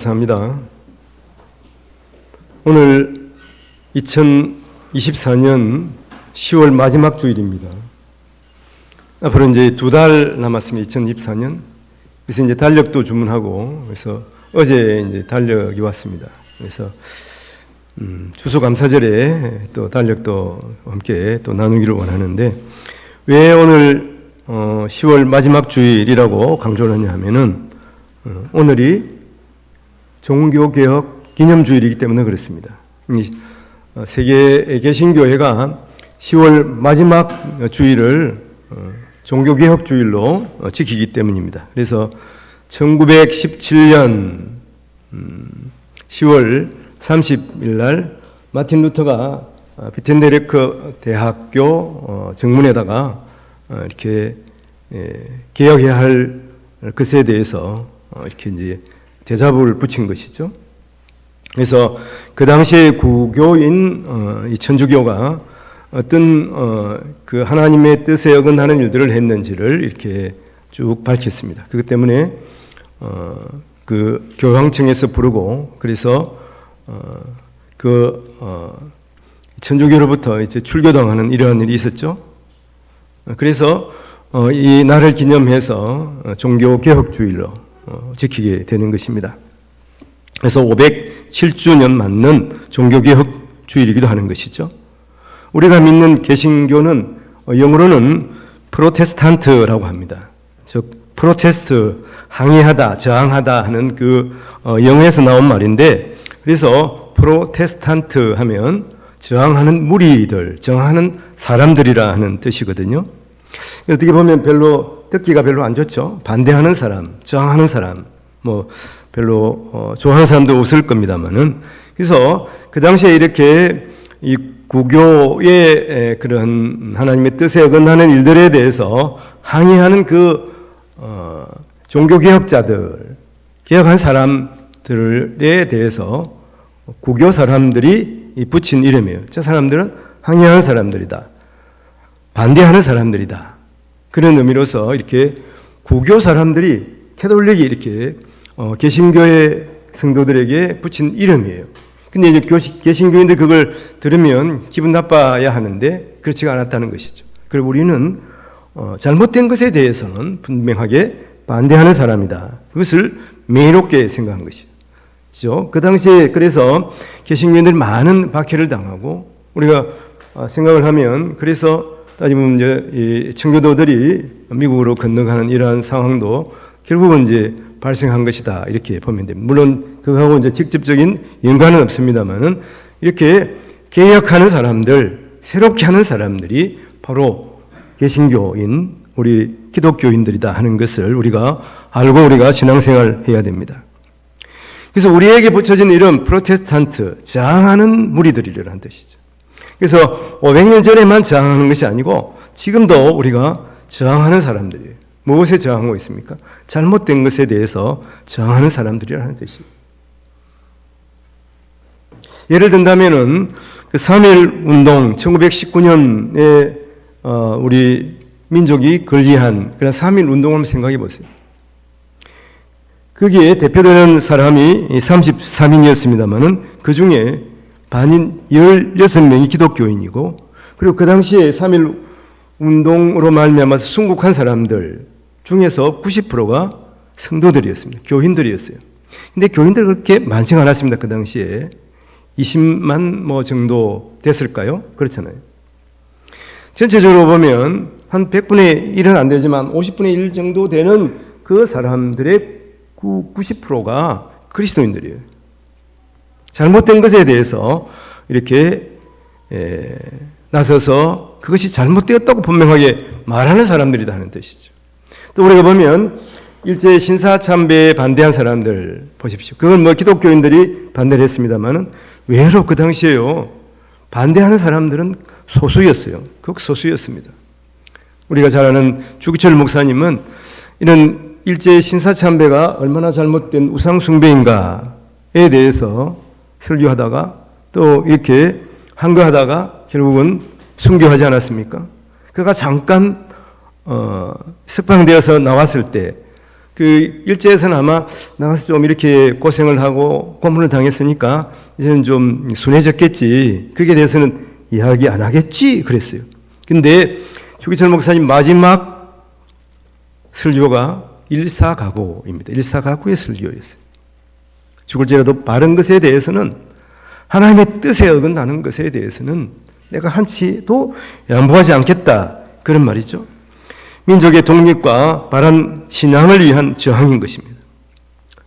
감사합니다. 오늘 2024년 10월 마지막 주일입니다. 앞으로 이제 2달 남았습니다. 2024년. 그래서 이제 달력도 주문하고, 그래서 어제 이제 달력이 왔습니다. 그래서 추수감사절에 또 달력도 함께 또 나누기를 원하는데, 왜 오늘 10월 마지막 주일이라고 강조를 하냐 하면은 오늘이 종교개혁 기념주일이기 때문에 그렇습니다. 세계 개신교회가 10월 마지막 주일을 종교개혁 주일로 지키기 때문입니다. 그래서 1917년 10월 30일 날 마틴 루터가 비텐데르크 대학교 정문에다가 이렇게 개혁해야 할 것에 대해서 이렇게 이제 대자보를 붙인 것이죠. 그래서 그 당시에 구교인 이 천주교가 어떤 그 하나님의 뜻에 어긋나는 일들을 했는지를 이렇게 쭉 밝혔습니다. 그것 때문에 그 교황청에서 부르고, 그래서 천주교로부터 이제 출교당하는 이러한 일이 있었죠. 그래서 이 날을 기념해서 종교개혁주일로 지키게 되는 것입니다. 그래서 507주년 맞는 종교개혁 주일이기도 하는 것이죠. 우리가 믿는 개신교는 영어로는 프로테스탄트라고 합니다. 즉 프로테스트, 항의하다, 저항하다 하는 그 영어에서 나온 말인데, 그래서 프로테스탄트 하면 저항하는 무리들, 저항하는 사람들이라 하는 뜻이거든요. 어떻게 보면 듣기가 별로 안 좋죠. 반대하는 사람, 저항하는 사람, 별로 좋아하는 사람도 없을 겁니다만은, 그래서 그 당시에 이렇게 이 구교의 그런 하나님의 뜻에 어긋나는 일들에 대해서 항의하는 그 종교개혁자들, 개혁한 사람들에 대해서 구교 사람들이 붙인 이름이에요. 저 사람들은 항의하는 사람들이다, 반대하는 사람들이다. 그런 의미로서 이렇게 구교 사람들이, 캐톨릭이 이렇게 개신교의 성도들에게 붙인 이름이에요. 근데 이제 개신교인들 그걸 들으면 기분 나빠야 하는데 그렇지가 않았다는 것이죠. 그리고 우리는 잘못된 것에 대해서는 분명하게 반대하는 사람이다. 그것을 매롭게 생각한 것이죠. 그 당시에 그래서 개신교인들이 많은 박해를 당하고, 우리가 생각을 하면, 그래서 따지면 이제 이 청교도들이 미국으로 건너가는 이러한 상황도 결국은 이제 발생한 것이다, 이렇게 보면 됩니다. 물론 그거하고 이제 직접적인 연관은 없습니다만은, 이렇게 개혁하는 사람들, 새롭게 하는 사람들이 바로 개신교인, 우리 기독교인들이다 하는 것을 우리가 알고 우리가 신앙생활 해야 됩니다. 그래서 우리에게 붙여진 이름 프로테스탄트, 저항하는 무리들이라는 뜻이죠. 그래서 500년 전에만 저항하는 것이 아니고 지금도 우리가 저항하는 사람들이에요. 무엇에 저항하고 있습니까? 잘못된 것에 대해서 저항하는 사람들이라는 뜻이에요. 예를 든다면은 그 3.1 운동, 1919년에 우리 민족이 건리한 그런 3.1 운동을 한번 생각해 보세요. 거기에 대표되는 사람이 33인이었습니다만은 그 중에 반인 16명이 기독교인이고, 그리고 그 당시에 3.1 운동으로 말미암아서 순국한 사람들 중에서 90%가 성도들이었습니다. 교인들이었어요. 근데 교인들이 그렇게 많지가 않았습니다. 그 당시에 20만 정도 됐을까요? 그렇잖아요. 전체적으로 보면 한 100분의 1은 안 되지만 50분의 1 정도 되는 그 사람들의 90%가 그리스도인들이에요. 잘못된 것에 대해서 이렇게 나서서 그것이 잘못되었다고 분명하게 말하는 사람들이다 하는 뜻이죠. 또 우리가 보면 일제 신사참배에 반대한 사람들 보십시오. 그건 기독교인들이 반대를 했습니다만은 외로 그 당시에요, 반대하는 사람들은 소수였어요. 극소수였습니다. 우리가 잘 아는 주기철 목사님은 이런 일제 신사참배가 얼마나 잘못된 우상숭배인가에 대해서 설교하다가 또 이렇게 한거하다가 결국은 순교하지 않았습니까? 그가 잠깐 석방되어서 나왔을 때 그 일제에서는 아마 나가서 좀 이렇게 고생을 하고 고문을 당했으니까 이제는 좀 순해졌겠지. 거기에 대해서는 이야기 안 하겠지 그랬어요. 근데 주기철 목사님 마지막 설교가 일사가고입니다. 일사가고의 설교였어요. 죽을지라도 바른 것에 대해서는, 하나님의 뜻에 어긋나는 것에 대해서는 내가 한치도 양보하지 않겠다, 그런 말이죠. 민족의 독립과 바른 신앙을 위한 저항인 것입니다.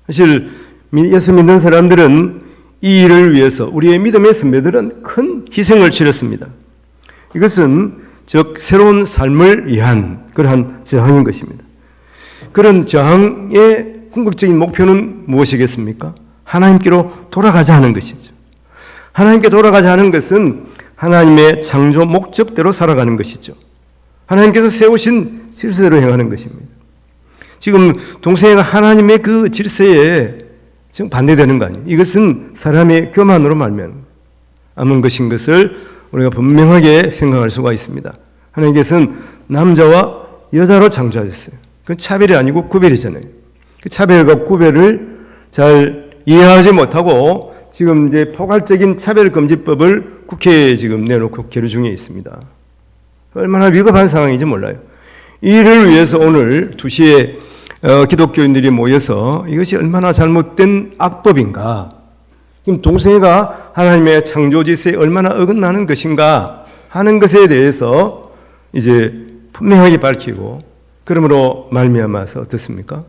사실 예수 믿는 사람들은 이 일을 위해서, 우리의 믿음의 선배들은 큰 희생을 치렀습니다. 이것은 즉 새로운 삶을 위한 그러한 저항인 것입니다. 그런 저항의 궁극적인 목표는 무엇이겠습니까? 하나님께로 돌아가자 하는 것이죠. 하나님께 돌아가자 하는 것은 하나님의 창조 목적대로 살아가는 것이죠. 하나님께서 세우신 질서대로 행하는 것입니다. 지금 동생이가 하나님의 그 질서에 지금 반대되는 거 아니에요. 이것은 사람의 교만으로 말미암은 것인 것을 우리가 분명하게 생각할 수가 있습니다. 하나님께서는 남자와 여자로 창조하셨어요. 그건 차별이 아니고 구별이잖아요. 그 차별과 구별을 잘 이해하지 못하고 지금 이제 포괄적인 차별금지법을 국회에 지금 내놓고 계류 중에 있습니다. 얼마나 위급한 상황인지 몰라요. 이를 위해서 오늘 2시에 기독교인들이 모여서 이것이 얼마나 잘못된 악법인가, 지금 동생애가 하나님의 창조지서에 얼마나 어긋나는 것인가 하는 것에 대해서 이제 분명하게 밝히고, 그러므로 말미암아서 어떻습니까?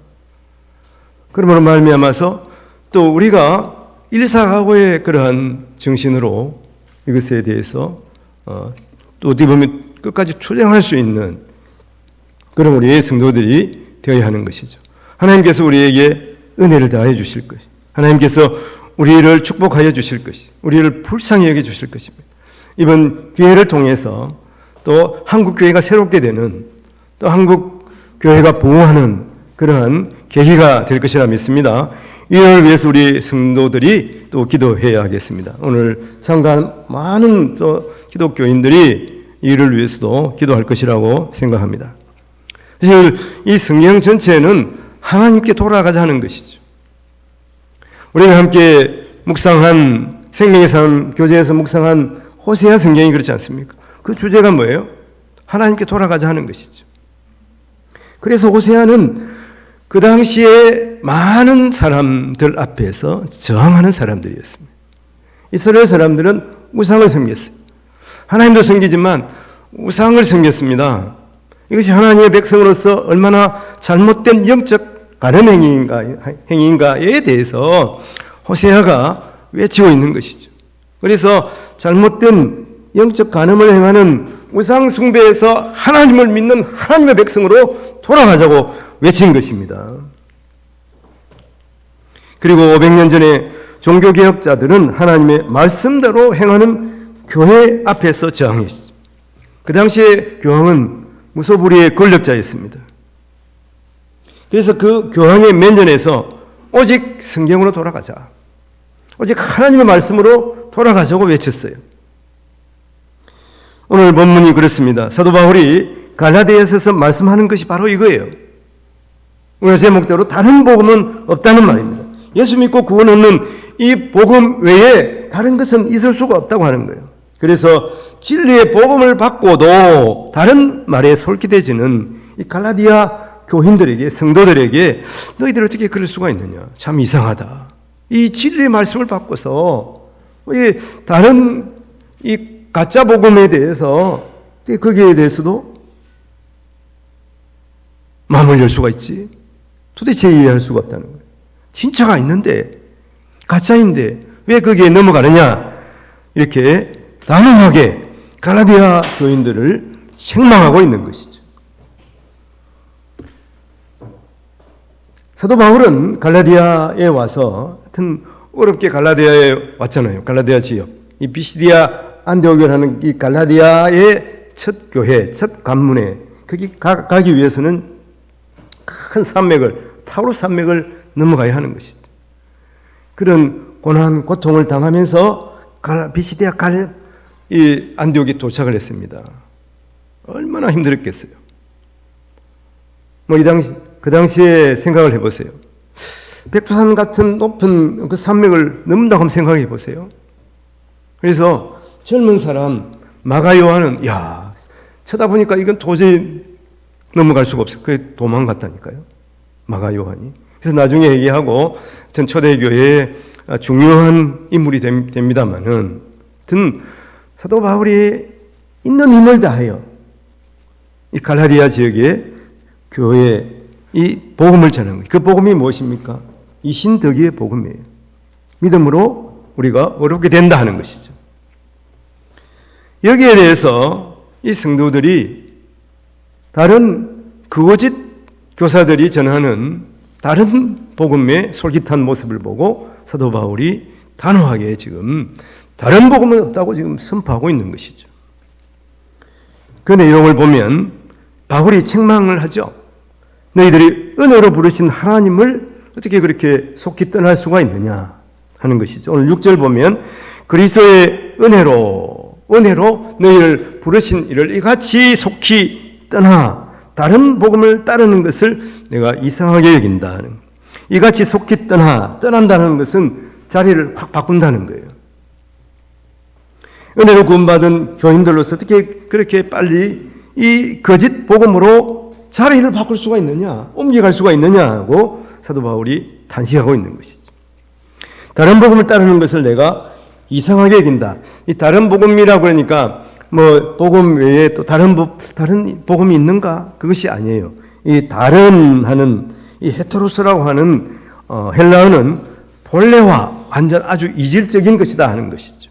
그러므로 말미암아서 또 우리가 일사각오의 그러한 정신으로 이것에 대해서 또 어떻게 보면 끝까지 투쟁할 수 있는 그런 우리의 성도들이 되어야 하는 것이죠. 하나님께서 우리에게 은혜를 다해 주실 것, 하나님께서 우리를 축복하여 주실 것이, 우리를 불쌍히 여겨 주실 것입니다. 이번 기회를 통해서 또 한국교회가 새롭게 되는, 또 한국교회가 부흥하는 그러한 계기가 될 것이라 믿습니다. 이를 위해서 우리 성도들이 또 기도해야 하겠습니다. 오늘 참가한 많은 또 기독교인들이 이를 위해서도 기도할 것이라고 생각합니다. 사실 이 성경 전체는 하나님께 돌아가자는 것이죠. 우리가 함께 묵상한 생명의 삶 교재에서 묵상한 호세아 성경이 그렇지 않습니까? 그 주제가 뭐예요? 하나님께 돌아가자 하는 것이죠. 그래서 호세아는 그 당시에 많은 사람들 앞에서 저항하는 사람들이었습니다. 이스라엘 사람들은 우상을 섬겼어요. 하나님도 섬기지만 우상을 섬겼습니다. 이것이 하나님의 백성으로서 얼마나 잘못된 영적 가늠 행위인가에 대해서 호세아가 외치고 있는 것이죠. 그래서 잘못된 영적 간음을 행하는 우상 숭배에서 하나님을 믿는 하나님의 백성으로 돌아가자고 외친 것입니다. 그리고 500년 전에 종교개혁자들은 하나님의 말씀대로 행하는 교회 앞에서 저항했습니다. 그 당시에 교황은 무소불위의 권력자였습니다. 그래서 그 교황의 면전에서 오직 성경으로 돌아가자, 오직 하나님의 말씀으로 돌아가자고 외쳤어요. 오늘 본문이 그렇습니다. 사도 바울이 갈라디아서에서 말씀하는 것이 바로 이거예요. 오늘 제목대로 다른 복음은 없다는 말입니다. 예수 믿고 구원 얻는 이 복음 외에 다른 것은 있을 수가 없다고 하는 거예요. 그래서 진리의 복음을 받고도 다른 말에 솔깃해지는 이 갈라디아 교인들에게, 성도들에게 너희들 어떻게 그럴 수가 있느냐, 참 이상하다. 이 진리의 말씀을 받고서 이 다른 이 가짜 복음에 대해서 거기에 대해서도 마음을 열 수가 있지. 도대체 이해할 수가 없다는 거예요. 진짜가 있는데, 가짜인데 왜 거기에 넘어가느냐, 이렇게 단호하게 갈라디아 교인들을 책망하고 있는 것이죠. 사도 바울은 갈라디아에 와서, 하여튼 어렵게 갈라디아에 왔잖아요. 갈라디아 지역, 이 비시디아 안디옥이라는 이 갈라디아의 첫 교회, 첫 관문에 거기 가기 위해서는 큰 산맥을, 타우르 산맥을 넘어가야 하는 것이죠. 그런 고난, 고통을 당하면서 비시디아 이 안디옥에 도착을 했습니다. 얼마나 힘들었겠어요. 이 당시 그 당시에 생각을 해보세요. 백두산 같은 높은 그 산맥을 넘는다고 한번 생각해 보세요. 그래서 젊은 사람 마가 요한은 쳐다보니까 이건 도저히 넘어갈 수가 없어요. 그게 도망갔다니까요. 마가 요한이. 그래서 나중에 얘기하고 전 초대교회의 중요한 인물이 됩니다만은 사도 바울이 있는 힘을 다하여 이 갈라디아 지역의 교회에 이 복음을 전하는 거예요. 그 복음이 무엇입니까? 이 신덕이의 복음이에요. 믿음으로 우리가 어렵게 된다 하는 것이죠. 여기에 대해서 이 성도들이 다른 거짓 교사들이 전하는 다른 복음의 솔깃한 모습을 보고 사도 바울이 단호하게 지금 다른 복음은 없다고 지금 선포하고 있는 것이죠. 그 내용을 보면 바울이 책망을 하죠. 너희들이 은혜로 부르신 하나님을 어떻게 그렇게 속히 떠날 수가 있느냐 하는 것이죠. 오늘 6절 보면 그리스도의 은혜로 너희를 부르신 이를 이같이 속히 떠나 다른 복음을 따르는 것을 내가 이상하게 여긴다. 이같이 속히 떠난다는 것은 자리를 확 바꾼다는 거예요. 은혜로 구원받은 교인들로서 어떻게 그렇게 빨리 이 거짓 복음으로 자리를 바꿀 수가 있느냐, 옮겨갈 수가 있느냐 하고 사도 바울이 단식하고 있는 것이죠. 다른 복음을 따르는 것을 내가 이상하게 여긴다. 이 다른 복음이라고 그러니까 복음 외에 또 다른 복음이 있는가? 그것이 아니에요. 이 다른 하는 이 헤테로스라고 하는 헬라어는 본래와 완전 아주 이질적인 것이다 하는 것이죠.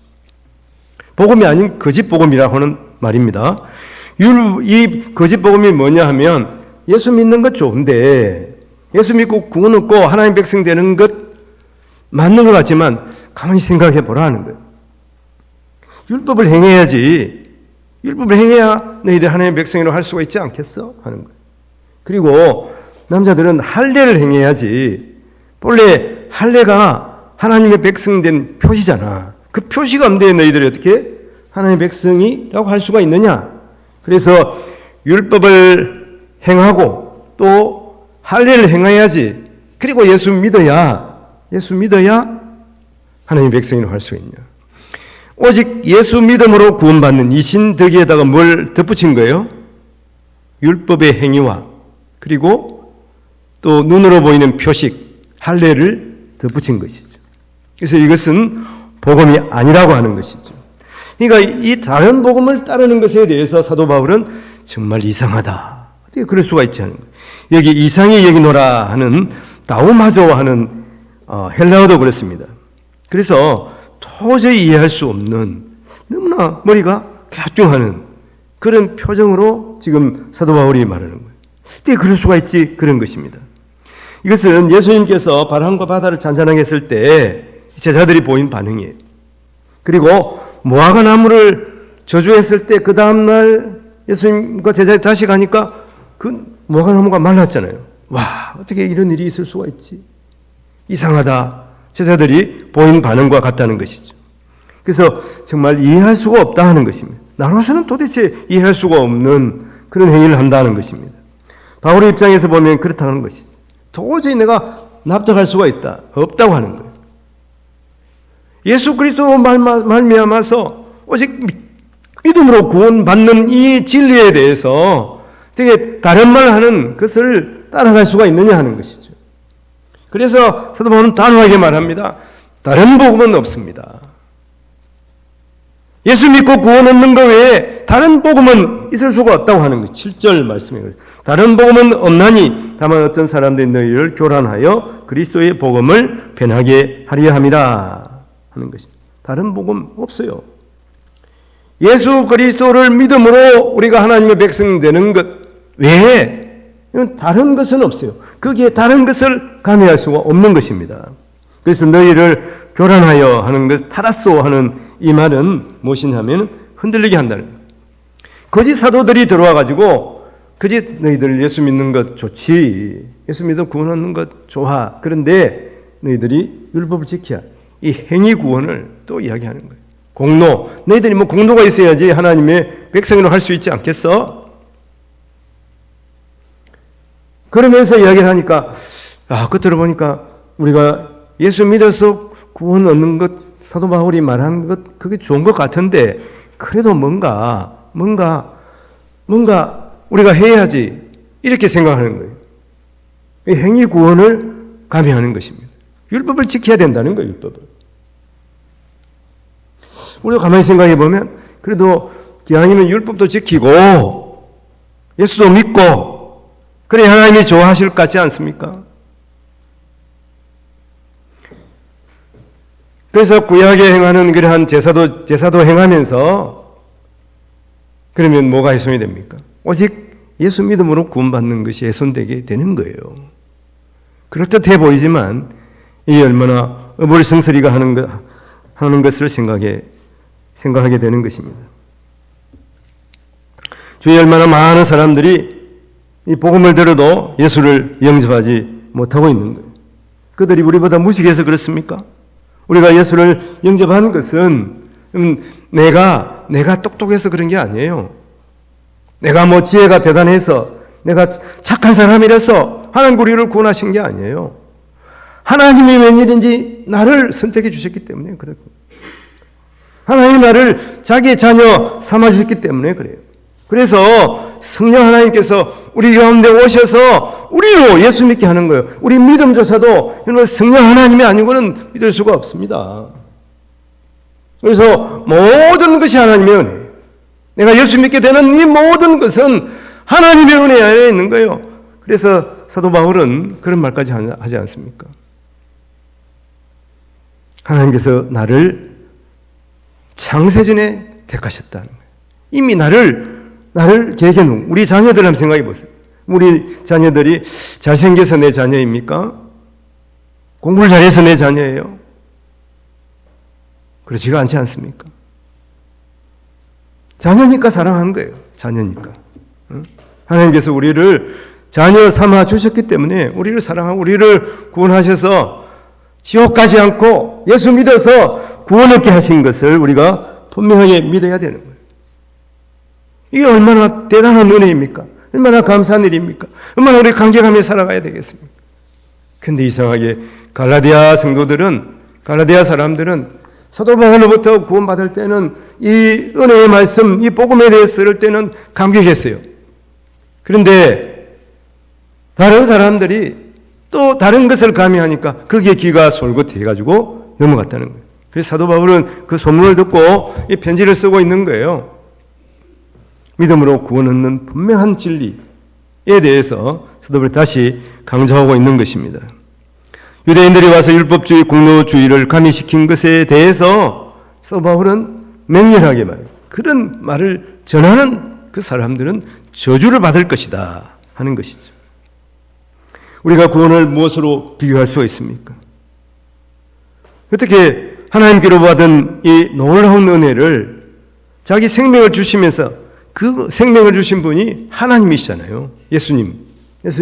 복음이 아닌 거짓 복음이라고 하는 말입니다. 이 거짓 복음이 뭐냐 하면 예수 믿는 것 좋은데 예수 믿고 구원 얻고 하나님 백성 되는 것 맞는 것 같지만 가만히 생각해 보라 하는 거예요. 율법을 행해야지. 율법을 행해야 너희들 하나님의 백성이라고 할 수가 있지 않겠어? 하는 거예요. 그리고 남자들은 할례를 행해야지. 본래 할례가 하나님의 백성 된 표시잖아. 그 표시가 없는데 너희들이 어떻게 하나님의 백성이라고 할 수가 있느냐? 그래서 율법을 행하고 또 할례를 행해야지. 그리고 예수 믿어야 하나님의 백성이라고 할 수 있냐? 오직 예수 믿음으로 구원받는 이 신덕에다가 뭘 덧붙인 거예요? 율법의 행위와 그리고 또 눈으로 보이는 표식, 할례를 덧붙인 것이죠. 그래서 이것은 복음이 아니라고 하는 것이죠. 그러니까 이 다른 복음을 따르는 것에 대해서 사도 바울은 정말 이상하다. 어떻게 그럴 수가 있지 않은 거예요. 여기 이상히 여기노라 하는 다우마조 하는 헬라어도 그렇습니다. 그래서 도저히 이해할 수 없는 너무나 머리가 갸뚱하는 그런 표정으로 지금 사도 바울이 말하는 거예요. 어떻게 그럴 수가 있지? 그런 것입니다. 이것은 예수님께서 바람과 바다를 잔잔하게 했을 때 제자들이 보인 반응이에요. 그리고 무화과 나무를 저주했을 때 그 다음날 예수님과 제자들이 다시 가니까 그 무화과 나무가 말랐잖아요. 와, 어떻게 이런 일이 있을 수가 있지? 이상하다. 제자들이 보인 반응과 같다는 것이죠. 그래서 정말 이해할 수가 없다 하는 것입니다. 나로서는 도대체 이해할 수가 없는 그런 행위를 한다는 것입니다. 바울의 입장에서 보면 그렇다는 것이죠. 도저히 내가 납득할 수가 없다고 하는 거예요. 예수 그리스도로 말미암아서 오직 믿음으로 구원받는 이 진리에 대해서 되게 다른 말 하는 것을 따라갈 수가 있느냐 하는 것이죠. 그래서 사도 바울은 단호하게 말합니다. 다른 복음은 없습니다. 예수 믿고 구원 얻는 것 외에 다른 복음은 있을 수가 없다고 하는 거예요. 7절 말씀이에요. 다른 복음은 없나니 다만 어떤 사람들이 너희를 교란하여 그리스도의 복음을 변하게 하려 함이라 하는 것입니다. 다른 복음 없어요. 예수 그리스도를 믿음으로 우리가 하나님의 백성 되는 것 외에 다른 것은 없어요. 거기에 다른 것을 가미할 수가 없는 것입니다. 그래서 너희를 교란하여 하는 것, 타라소 하는 이 말은 무엇이냐면 흔들리게 한다는 거예요. 거짓 사도들이 들어와가지고 거짓 너희들 예수 믿는 것 좋지. 예수 믿어 구원 얻는 것 좋아. 그런데 너희들이 율법을 지켜야 이 행위 구원을 또 이야기하는 거예요. 공로. 너희들이 공로가 있어야지 하나님의 백성으로 할 수 있지 않겠어? 그러면서 이야기를 하니까, 끝으로 보니까 우리가 예수 믿어서 구원 얻는 것, 사도 바울이 말한 것, 그게 좋은 것 같은데, 그래도 뭔가 우리가 해야지. 이렇게 생각하는 거예요. 행위 구원을 가미하는 것입니다. 율법을 지켜야 된다는 거예요, 율법을. 우리가 가만히 생각해 보면, 그래도 기왕이면 율법도 지키고, 예수도 믿고, 그래 하나님이 좋아하실 것 같지 않습니까? 그래서 구약에 행하는 그러한 제사도 행하면서, 그러면 뭐가 훼손이 됩니까? 오직 예수 믿음으로 구원받는 것이 훼손되게 되는 거예요. 그럴듯해 보이지만, 이게 얼마나 어불성설이가 하는 것을 생각하게 되는 것입니다. 주위에 얼마나 많은 사람들이 이 복음을 들어도 예수를 영접하지 못하고 있는 거예요. 그들이 우리보다 무식해서 그렇습니까? 우리가 예수를 영접한 것은 내가 똑똑해서 그런 게 아니에요. 내가 뭐 지혜가 대단해서 내가 착한 사람이라서 하나님 우리를 구원하신 게 아니에요. 하나님이 웬일인지 나를 선택해 주셨기 때문에 그래요. 하나님이 나를 자기의 자녀 삼아 주셨기 때문에 그래요. 그래서 성령 하나님께서 우리 가운데 오셔서 우리로 예수 믿게 하는 거예요. 우리 믿음조차도 성령 하나님이 아니고는 믿을 수가 없습니다. 그래서 모든 것이 하나님의 은혜예요. 내가 예수 믿게 되는 이 모든 것은 하나님의 은혜 안에 있는 거예요. 그래서 사도 바울은 그런 말까지 하지 않습니까? 하나님께서 나를 창세전에 택하셨다는 거예요. 이미 나를 계획해놓은, 우리 자녀들 한번 생각해 보세요. 우리 자녀들이 잘생겨서 내 자녀입니까? 공부를 잘해서 내 자녀예요? 그렇지가 않지 않습니까? 자녀니까 사랑한 거예요. 자녀니까. 하나님께서 우리를 자녀 삼아 주셨기 때문에 우리를 사랑하고 우리를 구원하셔서 지옥 가지 않고 예수 믿어서 구원 얻게 하신 것을 우리가 분명하게 믿어야 되는 거예요. 이게 얼마나 대단한 은혜입니까? 얼마나 감사한 일입니까? 얼마나 우리 감격하며 살아가야 되겠습니까? 근데 이상하게 갈라디아 사람들은 사도 바울로부터 구원받을 때는 이 은혜의 말씀, 이 복음에 대해서 들을 때는 감격했어요. 그런데 다른 사람들이 또 다른 것을 가미하니까 거기에 귀가 솔깃해가지고 넘어갔다는 거예요. 그래서 사도 바울은 그 소문을 듣고 이 편지를 쓰고 있는 거예요. 믿음으로 구원 얻는 분명한 진리에 대해서 사도 바울이 다시 강조하고 있는 것입니다. 유대인들이 와서 율법주의, 공로주의를 가미시킨 것에 대해서 사도 바울은 맹렬하게 말해요. 그런 말을 전하는 그 사람들은 저주를 받을 것이다 하는 것이죠. 우리가 구원을 무엇으로 비교할 수가 있습니까? 어떻게 하나님께로 받은 이 놀라운 은혜를 자기 생명을 주시면서 그 생명을 주신 분이 하나님이시잖아요. 예수님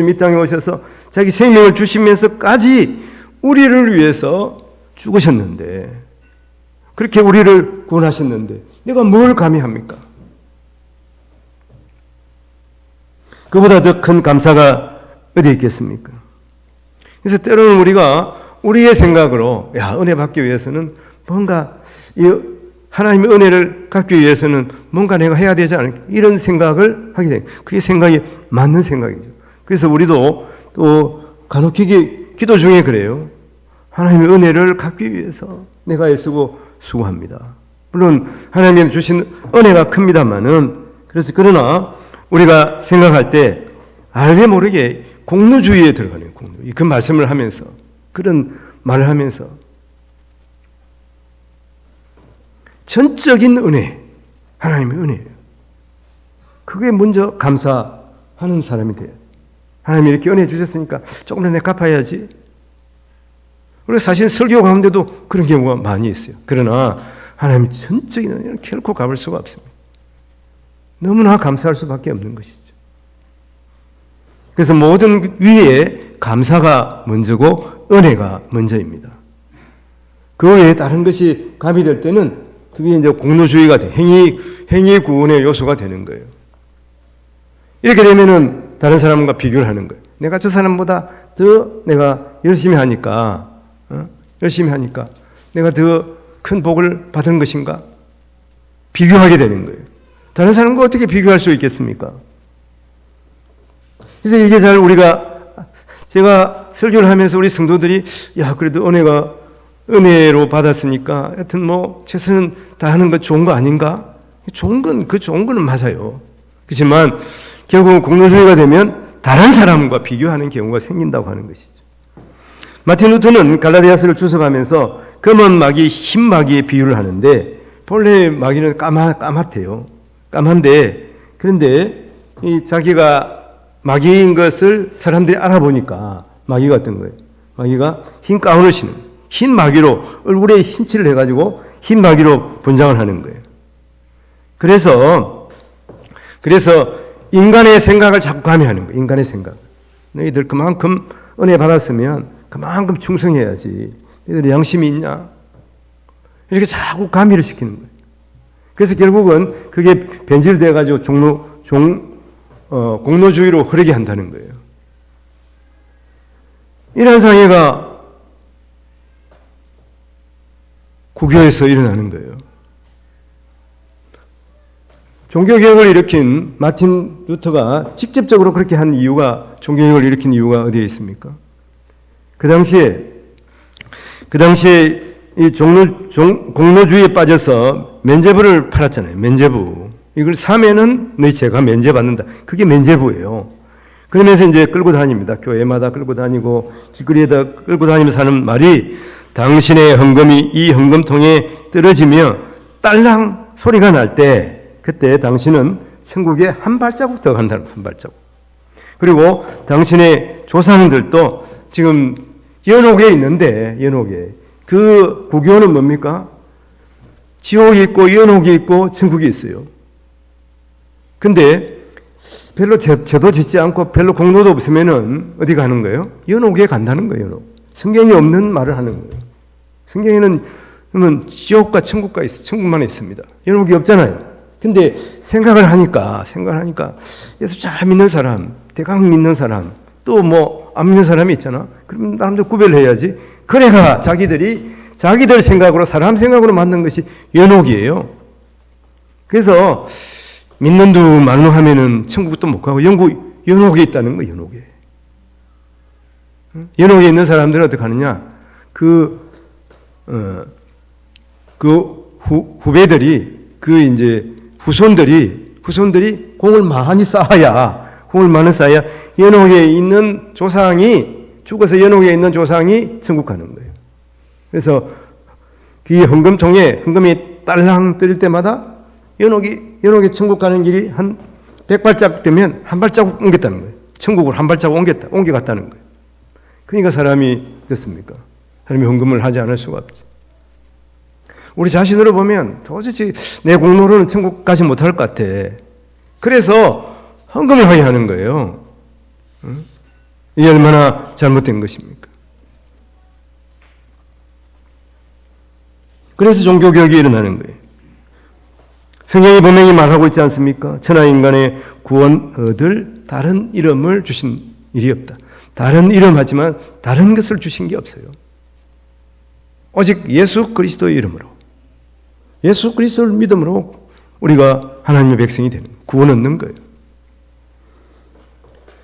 이 땅에 오셔서 자기 생명을 주시면서까지 우리를 위해서 죽으셨는데, 그렇게 우리를 구원하셨는데 내가 뭘 감히 합니까? 그보다 더 큰 감사가 어디 있겠습니까? 그래서 때로는 우리가 우리의 생각으로 은혜 받기 위해서는 뭔가 하나님의 은혜를 갖기 위해서는 뭔가 내가 해야 되지 않을까, 이런 생각을 하게 돼요. 그게 생각이 맞는 생각이죠. 그래서 우리도 또 간혹 기도 중에 그래요. 하나님의 은혜를 갖기 위해서 내가 애쓰고 수고합니다. 물론 하나님이 주신 은혜가 큽니다만은, 그러나 우리가 생각할 때 알게 모르게 공로주의에 들어가네요. 그 말씀을 하면서, 그런 말을 하면서 전적인 은혜, 하나님의 은혜예요. 그게 먼저 감사하는 사람이 돼요. 하나님이 이렇게 은혜 주셨으니까 조금 더 내가 갚아야지. 그리고 사실 설교 가운데도 그런 경우가 많이 있어요. 그러나 하나님 전적인 은혜는 결코 갚을 수가 없습니다. 너무나 감사할 수밖에 없는 것이죠. 그래서 모든 위에 감사가 먼저고 은혜가 먼저입니다. 그 외에 다른 것이 가미될 때는 그게 이제 공로주의가 돼. 행위 구원의 요소가 되는 거예요. 이렇게 되면은 다른 사람과 비교를 하는 거예요. 내가 저 사람보다 더 내가 열심히 하니까, 열심히 하니까 내가 더 큰 복을 받은 것인가? 비교하게 되는 거예요. 다른 사람과 어떻게 비교할 수 있겠습니까? 그래서 이게 잘 제가 설교를 하면서 우리 성도들이, 야, 그래도 은혜로 받았으니까 하여튼 뭐 최선은 다하는 거 좋은 거 아닌가? 좋은 거는 맞아요. 그렇지만 결국 공로주의가 되면 다른 사람과 비교하는 경우가 생긴다고 하는 것이죠. 마틴 루터는 갈라디아서를 주석하면서 검은 마귀, 흰 마귀의 비유를 하는데, 본래 마귀는 까맣대요. 까만데, 그런데 이 자기가 마귀인 것을 사람들이 알아보니까 마귀가 어떤 거예요? 마귀가 흰 가운을 신은, 흰 마귀로 얼굴에 흰칠을 해가지고 흰 마귀로 분장을 하는 거예요. 그래서 인간의 생각을 자꾸 가미하는 거예요. 인간의 생각. 너희들 그만큼 은혜 받았으면 그만큼 충성해야지. 너희들 양심이 있냐? 이렇게 자꾸 가미를 시키는 거예요. 그래서 결국은 그게 변질돼가지고 공로주의로 흐르게 한다는 거예요. 이런 상해가 국교에서 일어나는 거예요. 종교개혁을 일으킨 마틴 루터가 직접적으로 그렇게 한 이유가, 종교개혁을 일으킨 이유가 어디에 있습니까? 그 당시에 이 공로주의에 빠져서 면죄부를 팔았잖아요. 면죄부. 이걸 사면은 너희 제가 면죄받는다. 그게 면죄부예요. 그러면서 이제 끌고 다닙니다. 교회마다 끌고 다니고 길거리에다 끌고 다니면서 하는 말이, 당신의 헌금이 이 헌금통에 떨어지며 딸랑 소리가 날 때, 그때 당신은 천국에 한 발자국 더 간다는 거예요. 한 발자국. 그리고 당신의 조상들도 지금 연옥에 있는데, 연옥에. 그 국교는 뭡니까? 지옥이 있고 연옥이 있고 천국이 있어요. 근데 별로 죄도 짓지 않고 별로 공로도 없으면은 어디 가는 거예요? 연옥에 간다는 거예요. 연옥. 성경이 없는 말을 하는 거예요. 성경에는 그러면 지옥과 천국만 있습니다. 연옥이 없잖아요. 근데 생각을 하니까 예수 잘 믿는 사람, 대강 믿는 사람, 또 뭐 안 믿는 사람이 있잖아. 그럼 나름대로 구별해야지. 그래가 자기들 생각으로, 사람 생각으로 만든 것이 연옥이에요. 그래서 믿는 두 말로 하면은 천국도 못 가고 연옥에 있다는 거예요. 연옥에. 연옥에 있는 사람들은 어떻게 하느냐? 후배들이, 후손들이 공을 많이 쌓아야 연옥에 있는 조상이, 죽어서 연옥에 있는 조상이 천국 가는 거예요. 그래서 그 헌금통에 헌금이 딸랑 떨릴 때마다 연옥에 천국 가는 길이 한 100발자국 되면 한 발자국 옮겼다는 거예요. 천국을 한 발자국 옮겨갔다는 거예요. 그러니까 사람이 어떻습니까? 사람이 헌금을 하지 않을 수가 없죠. 우리 자신으로 보면 도대체 내 공로로는 천국 가지 못할 것 같아. 그래서 헌금을 하게 하는 거예요. 이게 얼마나 잘못된 것입니까? 그래서 종교개혁이 일어나는 거예요. 성경이 분명히 말하고 있지 않습니까? 천하 인간의 구원 얻을 다른 이름을 주신 일이 없다. 다른 이름 하지만 다른 것을 주신 게 없어요. 오직 예수 그리스도의 이름으로, 예수 그리스도를 믿음으로 우리가 하나님의 백성이 되는, 구원 얻는 거예요.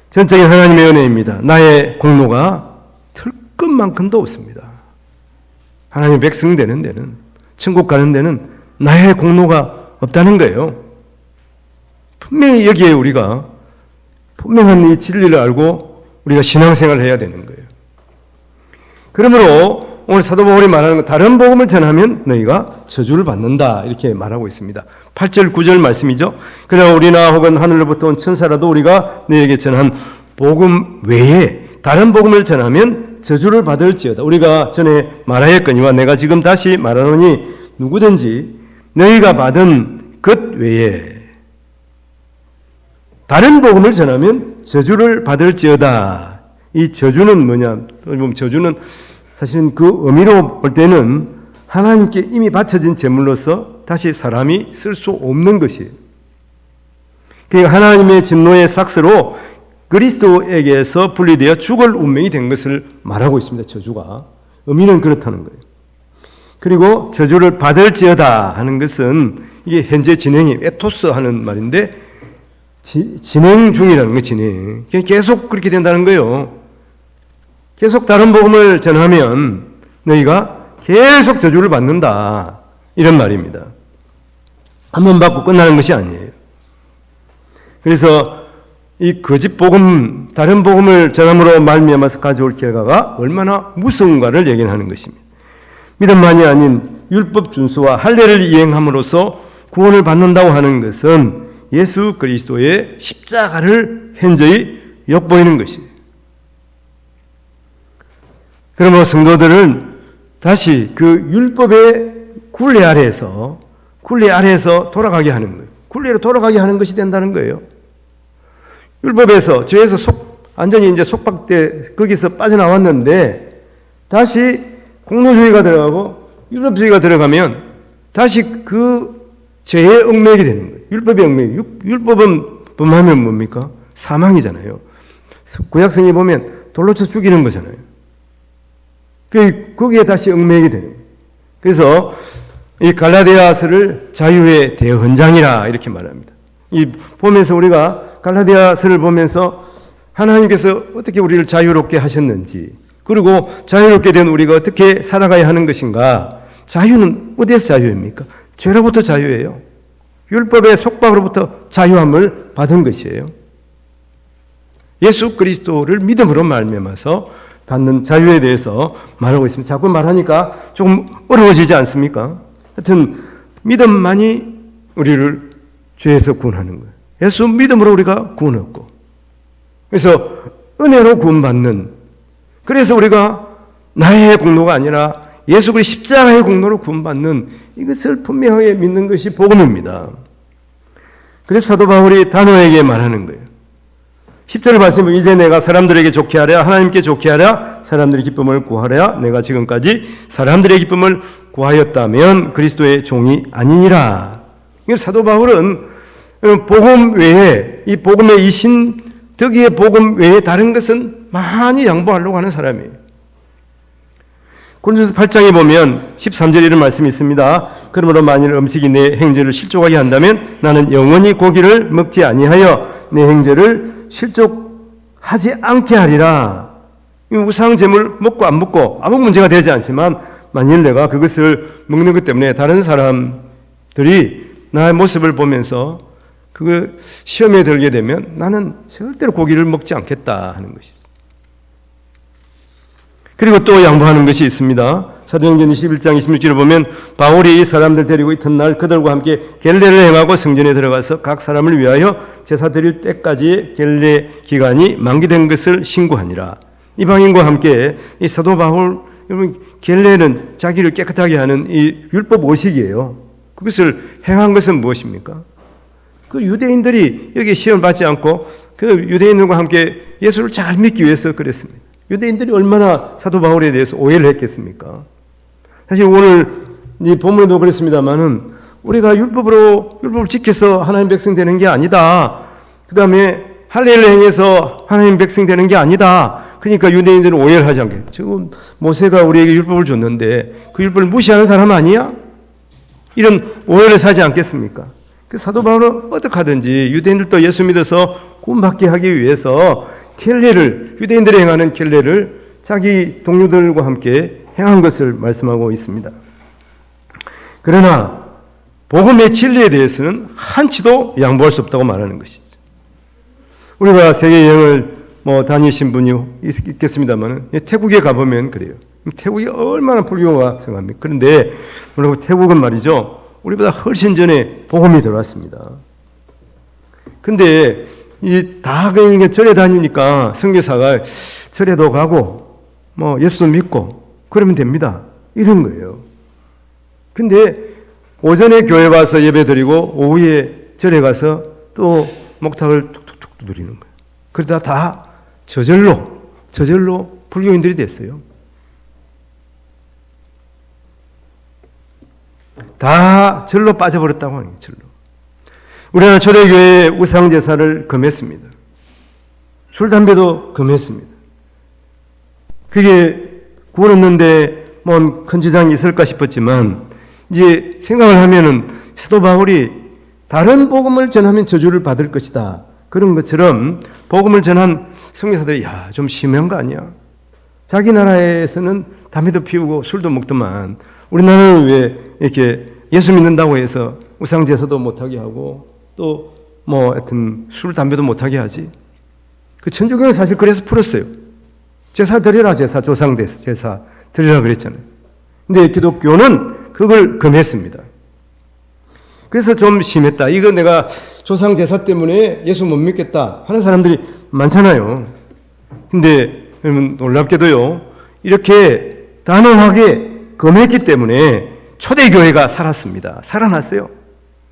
전적인 하나님의 은혜입니다. 나의 공로가 털끝만큼도 없습니다. 하나님의 백성 되는 데는, 천국 가는 데는 나의 공로가 없다는 거예요. 분명히 여기에 우리가 분명한 이 진리를 알고 우리가 신앙생활을 해야 되는 거예요. 그러므로 오늘 사도 바울이 말하는 것, 다른 복음을 전하면 너희가 저주를 받는다, 이렇게 말하고 있습니다. 8절 9절 말씀이죠. 그러나 우리나 혹은 하늘로부터 온 천사라도 우리가 너희에게 전한 복음 외에 다른 복음을 전하면 저주를 받을지어다. 우리가 전에 말하였거니와 내가 지금 다시 말하노니 누구든지 너희가 받은 것 외에 다른 복음을 전하면 저주를 받을지어다. 이 저주는 뭐냐? 저주는 사실은 그 의미로 볼 때는 하나님께 이미 바쳐진 제물로서 다시 사람이 쓸 수 없는 것이에요. 그러니까 하나님의 진노의 삭스로 그리스도에게서 분리되어 죽을 운명이 된 것을 말하고 있습니다. 저주가. 의미는 그렇다는 거예요. 그리고 저주를 받을지어다 하는 것은 이게 현재 진행이 에토스 하는 말인데 진행 중이라는 거 진행. 계속 그렇게 된다는 거예요. 계속 다른 복음을 전하면 너희가 계속 저주를 받는다. 이런 말입니다. 한번 받고 끝나는 것이 아니에요. 그래서 이 거짓 복음, 다른 복음을 전함으로 말미암아서 가져올 결과가 얼마나 무서운가를 예견하는 것입니다. 믿음만이 아닌 율법 준수와 할례를 이행함으로써 구원을 받는다고 하는 것은 예수 그리스도의 십자가를 현저히 엿보이는 것이에요. 그러므로 성도들은 다시 그 율법의 굴레 아래에서 돌아가게 하는 거예요. 굴레로 돌아가게 하는 것이 된다는 거예요. 율법에서 죄에서 완전히 이제 속박돼 거기서 빠져나왔는데 다시 공로주의가 들어가고 율법주의가 들어가면 다시 그 죄에 얽매이게 되는 거예요. 율법에 얽매이게. 율법은 범하면 뭡니까? 사망이잖아요. 구약성에 보면 돌로 쳐 죽이는 거잖아요. 거기에 다시 얽매이게 되는 거예요. 그래서 이 갈라디아서를 자유의 대헌장이라 이렇게 말합니다. 이 보면서 우리가 갈라디아서를 보면서 하나님께서 어떻게 우리를 자유롭게 하셨는지, 그리고 자유롭게 된 우리가 어떻게 살아가야 하는 것인가. 자유는 어디에서 자유입니까? 죄로부터 자유예요. 율법의 속박으로부터 자유함을 받은 것이에요. 예수 그리스도를 믿음으로 말미암아서 받는 자유에 대해서 말하고 있습니다. 자꾸 말하니까 조금 어려워지지 않습니까? 하여튼 믿음만이 우리를 죄에서 구원하는 거예요. 예수 믿음으로 우리가 구원 얻고, 그래서 은혜로 구원받는, 그래서 우리가 나의 공로가 아니라 예수 그리스도 십자가의 공로로 구원받는 이것을 분명하게 믿는 것이 복음입니다. 그래서 사도 바울이 단호에게 말하는 거예요. 10절 말씀은 이제 내가 사람들에게 좋게 하랴 하나님께 좋게 하랴 사람들의 기쁨을 구하랴 내가 지금까지 사람들의 기쁨을 구하였다면 그리스도의 종이 아니니라. 사도 바울은 복음 외에, 이 복음의 이신 덕의 복음 외에 다른 것은 많이 양보하려고 하는 사람이에요. 고린도서 8장에 보면 13절에 이런 말씀이 있습니다. 그러므로 만일 음식이 내 행제를 실족하게 한다면 나는 영원히 고기를 먹지 아니하여 내 행제를 실족하지 않게 하리라. 우상 제물 먹고 안 먹고 아무 문제가 되지 않지만 만일 내가 그것을 먹는 것 때문에 다른 사람들이 나의 모습을 보면서 그 시험에 들게 되면 나는 절대로 고기를 먹지 않겠다 하는 것이죠. 그리고 또 양보하는 것이 있습니다. 사도행전 21장 26절을 보면 바울이 이 사람들 데리고 이튿날 그들과 함께 겔레를 행하고 성전에 들어가서 각 사람을 위하여 제사 드릴 때까지의 겔레 기간이 만기된 것을 신고하니라. 이방인과 함께 이 사도 바울, 여러분 겔레는 자기를 깨끗하게 하는 이 율법 의식이에요. 그것을 행한 것은 무엇입니까? 그 유대인들이 여기 시험 받지 않고 그 유대인들과 함께 예수를 잘 믿기 위해서 그랬습니다. 유대인들이 얼마나 사도 바울에 대해서 오해를 했겠습니까? 사실 오늘 이 본문에도 그랬습니다만은 우리가 율법을 지켜서 하나님 백성 되는 게 아니다. 그 다음에 할례를 행해서 하나님 백성 되는 게 아니다. 그러니까 유대인들은 오해를 하지 않게. 지금 모세가 우리에게 율법을 줬는데 그 율법을 무시하는 사람 아니야? 이런 오해를 사지 않겠습니까? 그 사도 바울은 어떻게 하든지 유대인들도 예수 믿어서 구원받게 하기 위해서 켈레를, 유대인들이 행하는 켈레를 자기 동료들과 함께 행한 것을 말씀하고 있습니다. 그러나 복음의 진리에 대해서는 한치도 양보할 수 없다고 말하는 것이죠. 우리가 세계 여행을 다니신 분이 있겠습니다만 태국에 가보면 그래요. 태국이 얼마나 불교가 성합니까? 그런데 태국은 말이죠. 우리보다 훨씬 전에 복음이 들어왔습니다. 근데 다 그냥 절에 다니니까 선교사가 절에도 가고 예수도 믿고 그러면 됩니다. 이런 거예요. 근데 오전에 교회 와서 예배 드리고 오후에 절에 가서 또 목탁을 툭툭툭 두드리는 거예요. 그러다 다 저절로 불교인들이 됐어요. 다 절로 빠져버렸다고 하는 거예요. 절로. 우리나라 초대교회의 우상제사를 금했습니다. 술, 담배도 금했습니다. 그게 구원 얻는데 뭔 큰 지장이 있을까 싶었지만 이제 생각을 하면은 사도 바울이 다른 복음을 전하면 저주를 받을 것이다. 그런 것처럼 복음을 전한 선교사들이 좀 심한 거 아니야? 자기 나라에서는 담배도 피우고 술도 먹더만 우리나라는 왜 이렇게 예수 믿는다고 해서 우상 제사도 못하게 하고 또 뭐 하여튼 술, 담배도 못하게 하지? 그 천주교는 사실 그래서 풀었어요. 제사 드리라, 제사, 조상 제사 드리라 그랬잖아요. 근데 기독교는 그걸 금했습니다. 그래서 좀 심했다. 이거 내가 조상 제사 때문에 예수 못 믿겠다 하는 사람들이 많잖아요. 근데 여러분 놀랍게도요, 이렇게 단호하게 금했기 때문에 초대교회가 살았습니다. 살아났어요.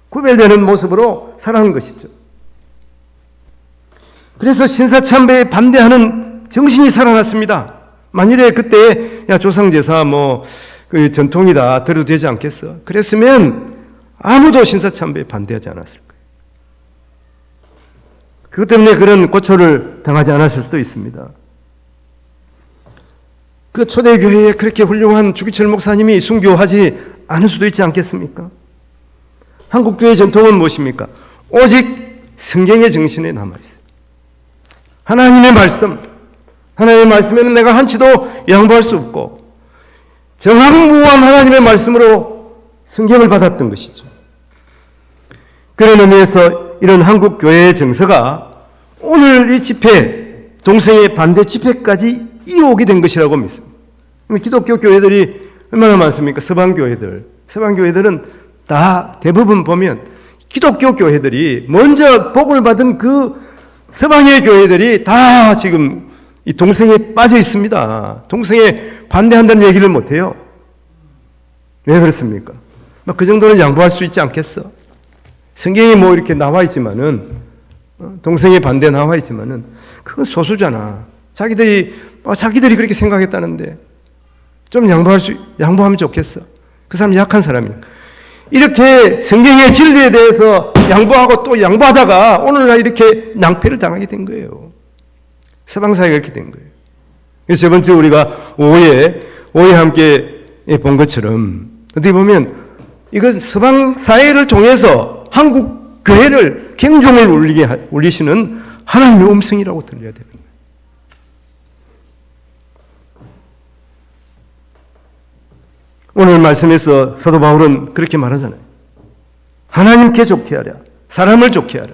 구별되는 모습으로 살아난 것이죠. 그래서 신사참배에 반대하는 정신이 살아났습니다. 만일에 그때 조상제사 그 전통이다 들어도 되지 않겠어? 그랬으면 아무도 신사참배에 반대하지 않았을 거예요. 그것 때문에 그런 고초를 당하지 않았을 수도 있습니다. 그 초대교회에 그렇게 훌륭한 주기철 목사님이 순교하지 않을 수도 있지 않겠습니까? 한국교회 전통은 무엇입니까? 오직 성경의 정신에 남아있어요. 하나님의 말씀, 하나님의 말씀에는 내가 한치도 양보할 수 없고 정확무한 하나님의 말씀으로 성경을 받았던 것이죠. 그런 의미에서 이런 한국교회의 정서가 오늘 이 집회, 동성애 반대 집회까지 이어오게 된 것이라고 믿습니다. 기독교 교회들이 얼마나 많습니까? 서방교회들은 다 대부분 보면 기독교 교회들이 먼저 복을 받은 그 서방의 교회들이 다 지금 이 동성애에 빠져 있습니다. 동성애 반대한다는 얘기를 못해요. 왜 그렇습니까? 그 정도는 양보할 수 있지 않겠어? 성경에 이렇게 나와 있지만은, 동성애 반대 나와 있지만은, 그건 소수잖아. 자기들이 그렇게 생각했다는데, 좀 양보하면 좋겠어. 그 사람이 약한 사람이니까. 이렇게 성경의 진리에 대해서 양보하고 또 양보하다가 오늘날 이렇게 낭패를 당하게 된 거예요. 서방사회가 이렇게 된 거예요. 그래서 저번 주 우리가 오후에 함께 본 것처럼 어떻게 보면 이건 서방사회를 통해서 한국 교회를 경종을 울리시는 하나님의 음성이라고 들려야 되는 거예요. 오늘 말씀에서 사도 바울은 그렇게 말하잖아요. 하나님께 좋게 하라. 사람을 좋게 하라.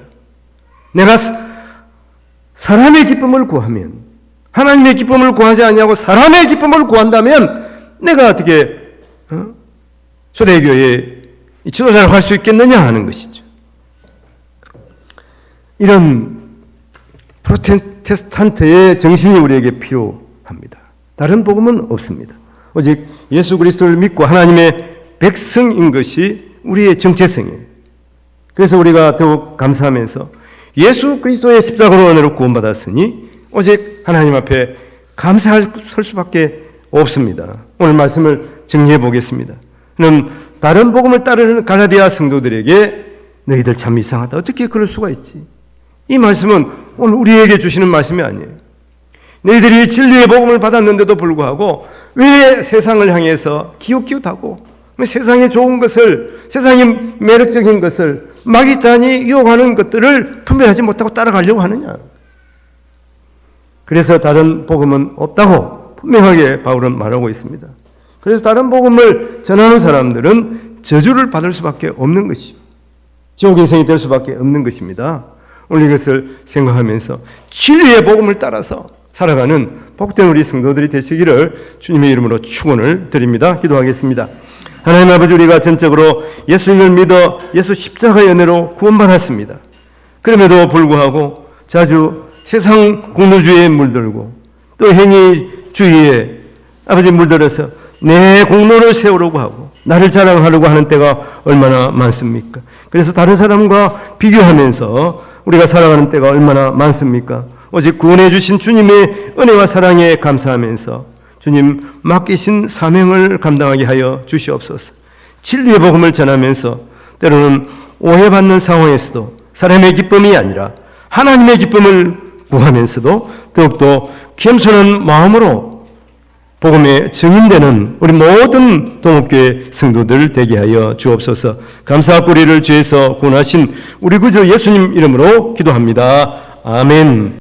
내가 사람의 기쁨을 구하면, 하나님의 기쁨을 구하지 않냐고 사람의 기쁨을 구한다면 내가 어떻게 초대교회의 지도자를 할 수 있겠느냐 하는 것이죠. 이런 프로테스탄트의 정신이 우리에게 필요합니다. 다른 복음은 없습니다. 오직 예수 그리스도를 믿고 하나님의 백성인 것이 우리의 정체성이에요. 그래서 우리가 더욱 감사하면서 예수 그리스도의 십자가로 은혜로 구원받았으니 오직 하나님 앞에 감사할 수밖에 없습니다. 오늘 말씀을 정리해 보겠습니다. 그럼 다른 복음을 따르는 갈라디아 성도들에게 너희들 참 이상하다. 어떻게 그럴 수가 있지? 이 말씀은 오늘 우리에게 주시는 말씀이 아니에요. 너희들이 진리의 복음을 받았는데도 불구하고 왜 세상을 향해서 기웃기웃하고 세상의 좋은 것을, 세상의 매력적인 것을, 마귀단이 유혹하는 것들을 분별하지 못하고 따라가려고 하느냐? 그래서 다른 복음은 없다고 분명하게 바울은 말하고 있습니다. 그래서 다른 복음을 전하는 사람들은 저주를 받을 수밖에 없는 것이죠. 지옥 인생이 될 수밖에 없는 것입니다. 오늘 이것을 생각하면서 진리의 복음을 따라서 살아가는 복된 우리 성도들이 되시기를 주님의 이름으로 축원을 드립니다. 기도하겠습니다. 하나님 아버지, 우리가 전적으로 예수님을 믿어 예수 십자가의 은혜로 구원받았습니다. 그럼에도 불구하고 자주 세상 공로주의에 물들고 또 행위주의에 아버지 물들어서 내 공로를 세우려고 하고 나를 자랑하려고 하는 때가 얼마나 많습니까? 그래서 다른 사람과 비교하면서 우리가 살아가는 때가 얼마나 많습니까? 오직 구원해 주신 주님의 은혜와 사랑에 감사하면서 주님 맡기신 사명을 감당하게 하여 주시옵소서. 진리의 복음을 전하면서 때로는 오해받는 상황에서도 사람의 기쁨이 아니라 하나님의 기쁨을 구하면서도 더욱더 겸손한 마음으로 복음의 증인되는 우리 모든 동업교회 성도들 되게 하여 주옵소서. 감사 뿌리를 주에서 구원하신 우리 구주 예수님 이름으로 기도합니다. 아멘.